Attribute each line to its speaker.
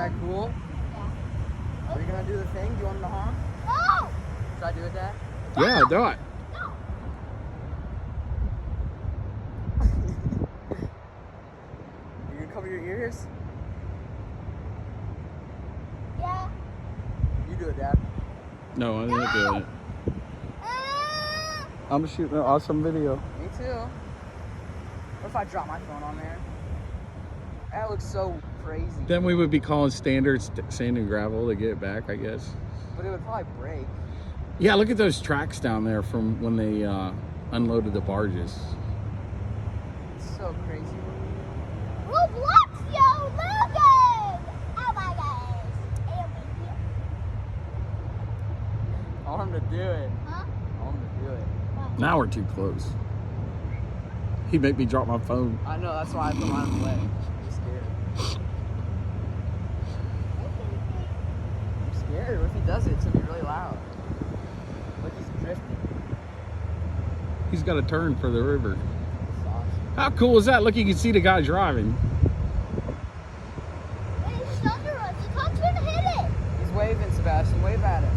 Speaker 1: that cool?
Speaker 2: Yeah.
Speaker 1: Are you gonna do the thing? Do you want him to honk?
Speaker 2: No!
Speaker 1: Should I do it, Dad?
Speaker 3: Yeah, do it.
Speaker 2: No!
Speaker 1: You gonna cover your ears?
Speaker 2: Yeah.
Speaker 1: You do it, Dad.
Speaker 3: No, I'm not doing it.
Speaker 2: Ah!
Speaker 3: I'm shooting an awesome video.
Speaker 1: Me too. What if I drop my phone on there? That looks so crazy.
Speaker 3: Then we would be calling standard sand and gravel to get it back, I guess.
Speaker 1: But it would probably break.
Speaker 3: Yeah, look at those tracks down there from when they unloaded the barges.
Speaker 1: It's so crazy.
Speaker 2: Roblox, yo, Logan! Oh my gosh. It'll be here.
Speaker 1: I want him to do it.
Speaker 2: Huh?
Speaker 1: I want him to do it.
Speaker 3: Now we're too close. He'd make me drop my phone.
Speaker 1: I know, that's why I put mine away. I'm scared. I'm scared. What if he does it? It's gonna be really loud. Like he's drifting.
Speaker 3: He's got to turn for the river.
Speaker 1: It's awesome.
Speaker 3: How cool is that? Look, you can see the guy driving.
Speaker 2: Wait, it's under us. The cop's gonna hit it.
Speaker 1: He's waving, Sebastian. Wave at him.